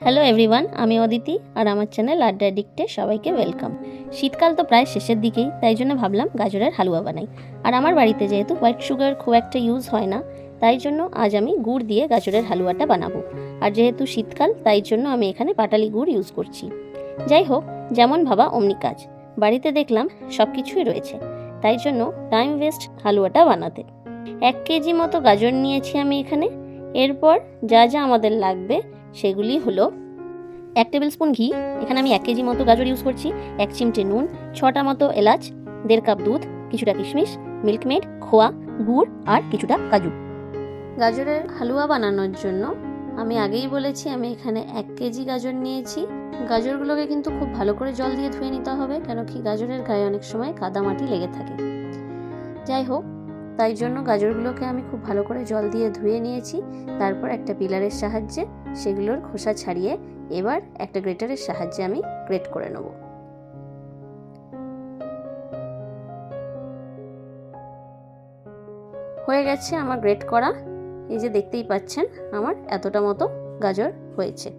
Hello everyone, আমি অদিতি আর আমার channel আড্ডা অ্যাডিক্টে সবাইকে ওয়েলকাম। শীতকাল তো প্রায় শেষের দিকেই, তাই জন্য ভাবলাম গাজরের হালুয়া বানাই। আর আমার বাড়িতে যেহেতু হোয়াইট সুগার খুব একটা ইউজ হয় না, তাই জন্য আজ আমি গুড় দিয়ে গাজরের হালুয়াটা বানাবো। আর যেহেতু শীতকাল, তাই জন্য আমি এখানে পাটালি গুড় ইউজ করছি। যাই হোক, যেমন ভাবা অমনি কাজ। বাড়িতে দেখলাম সব কিছুই রয়েছে, তাই জন্য টাইম ওয়েস্ট হালুয়াটা বানাতে 1 কেজি মতো গাজর নিয়েছি আমি এখানে। এরপর যা যা আমাদের লাগবে সেগুলি হলো 1 টেবিল স্পুন ঘি, এখানে আমি 1 কেজি মতো গাজর ইউজ করছি, 1 চিমটে নুন, 6টা মতো এলাচ, 1.5 কাপ দুধ, কিছুটা কিশমিশ, মিল্কমেড, খোয়া, গুড় আর কিছুটা কাজু। গাজরের হালুয়া বানানোর জন্য আমি আগেই বলেছি আমি এখানে 1 কেজি গাজর নিয়েছি। গাজরগুলোকে কিন্তু খুব ভালো করে জল দিয়ে ধুয়ে নিতে হবে, কেন কি গাজরের গায়ে অনেক সময় কাদামাটি লেগে থাকে। যাই হোক, তাই জন্য গাজরগুলোকে আমি খুব ভালো করে জল দিয়ে ধুয়ে নিয়েছি। তারপর একটা পিলারের সাহায্যে সেগুলোর খোসা ছাড়িয়ে এবার একটা গ্রেটারের সাহায্যে আমি গ্রেট করে নেব। হয়ে গেছে আমার গ্রেট করা। এই যে দেখতেই পাচ্ছেন আমার এতটা মতো গাজর হয়েছে।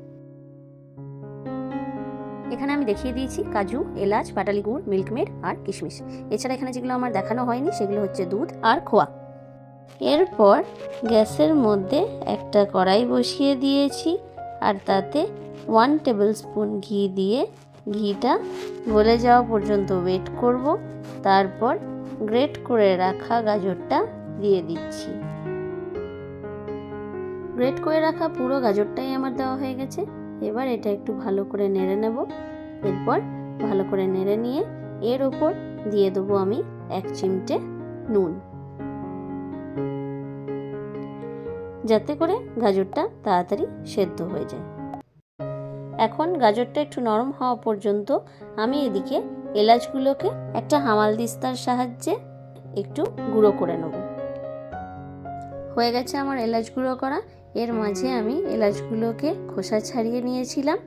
এখানে আমি দেখিয়ে দিয়েছি কাজু, এলাচ, পাটালি গুড়, মিল্কমেড আর কিশমিশ। এছাড়া এখানে যেগুলো আমার দেখানো হয়নি সেগুলো হচ্ছে দুধ আর খোয়া। এরপর গ্যাসের মধ্যে একটা কড়াই বসিয়ে দিয়েছি আর তাতে 1 টেবিল স্পুন ঘি দিয়ে ঘিটা গলে যাওয়া পর্যন্ত ওয়েট করব। তারপর গ্রেট করে রাখা গাজরটা দিয়ে দিচ্ছি। গ্রেট করে রাখা পুরো গাজরটাই আমার দেওয়া হয়ে গেছে। এবার এটা একটু ভালো করে নেড়ে নেব। এরপর ভালো করে নেড়ে নিয়ে এর ওপর দিয়ে দেবো আমি 1 চিমটে নুন, যাতে করে গাজরটা তাড়াতাড়ি সেদ্ধ হয়ে যায়। এখন গাজরটা একটু নরম হওয়া পর্যন্ত আমি এদিকে এলাচগুলোকে একটা হামালদিস্তার সাহায্যে একটু গুঁড়ো করে নেব। হয়ে গেছে আমার এলাচ গুঁড়ো করা। এর মাঝে আমি এলাচগুলোকে খোসা ছাড়িয়ে নিয়েছিলাম,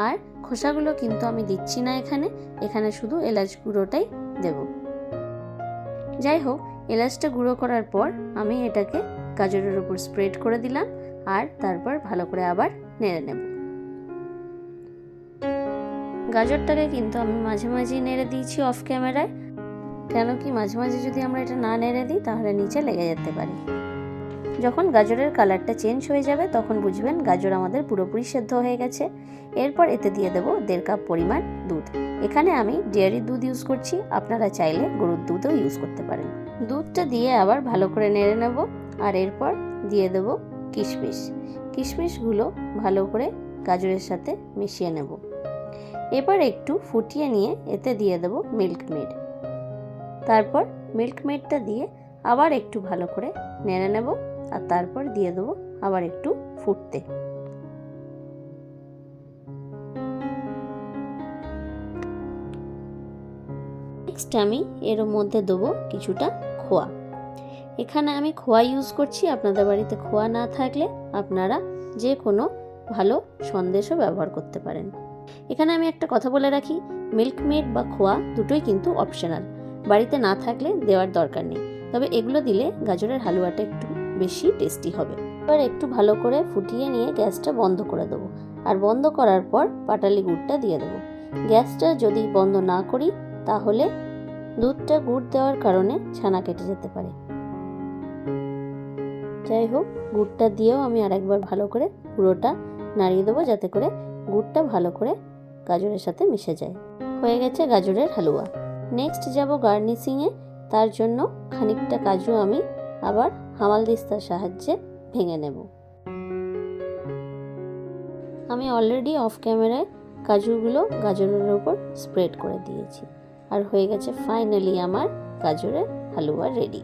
আর খোসাগুলো কিন্তু আমি দিচ্ছি না এখানে শুধু এলাচ গুঁড়োটাই দেব। যাই হোক, এলাচটা গুঁড়ো করার পর আমি এটাকে গাজরের উপর স্প্রেড করে দিলাম আর তারপর ভালো করে আবার নেড়ে নেব। গাজরটাকে কিন্তু আমি মাঝে মাঝে নেড়ে দিয়েছি অফ ক্যামেরায়, কেন কি মাঝে মাঝে যদি আমরা এটা না নেড়ে দিই তাহলে নিচে লেগে যেতে পারে। যখন গাজরের কালারটা চেঞ্জ হয়ে যাবে তখন বুঝবেন গাজর আমাদের পুরোপুরি সেদ্ধ হয়ে গেছে। এরপর এতে দিয়ে দেবো 1.5 কাপ পরিমাণ দুধ। এখানে আমি ডেয়ারি দুধ ইউজ করছি, আপনারা চাইলে গরুর দুধও ইউজ করতে পারেন। দুধটা দিয়ে আবার ভালো করে নেড়ে নেব আর এরপর দিয়ে দেবো কিশমিশগুলো ভালো করে গাজরের সাথে মিশিয়ে নেব। এবার একটু ফুটিয়ে নিয়ে এতে দিয়ে দেবো মিল্কমেড। তারপর মিল্কমেডটা দিয়ে আবার একটু ভালো করে নেড়ে নেব আর তারপর দিয়ে দেবো আবার একটু ফুটতে। নেক্সট আমি এর মধ্যে দেবো কিছুটা খোয়া। এখানে আমি খোয়া ইউজ করছি, আপনাদের বাড়িতে খোয়া না থাকলে আপনারা যে কোনো ভালো সন্দেশও ব্যবহার করতে পারেন। এখানে আমি একটা কথা বলে রাখি, মিল্কমেড বা খোয়া দুটোই কিন্তু অপশনাল, বাড়িতে না থাকলে দেওয়ার দরকার নেই। তবে এগুলো দিলে গাজরের হালুয়াটা একটু বেশি টেস্টি হবে। এবার একটু ভালো করে ফুটিয়ে নিয়ে গ্যাসটা বন্ধ করে দেবো আর বন্ধ করার পর পাটালি গুড়টা দিয়ে দেবো। গ্যাসটা যদি বন্ধ না করি তাহলে দুধটা গুড় দেওয়ার কারণে ছানা কেটে যেতে পারে। যাই হোক, গুড়টা দিয়েও আমি আরেকবার ভালো করে পুরোটা নাড়িয়ে দেবো যাতে করে গুড়টা ভালো করে গাজরের সাথে মিশে যায়। হয়ে গেছে গাজরের হালুয়া। নেক্সট যাব গার্নিশিংয়ে। তার জন্য খানিকটা কাজু আমি আবার হামালদিস্তার সাহায্যে ভেঙে নেব। আমি অলরেডি অফ ক্যামেরায় কাজুগুলো গাজরের উপর স্প্রেড করে দিয়েছি আর হয়ে গেছে ফাইনালি আমার গাজরের হালুয়া রেডি।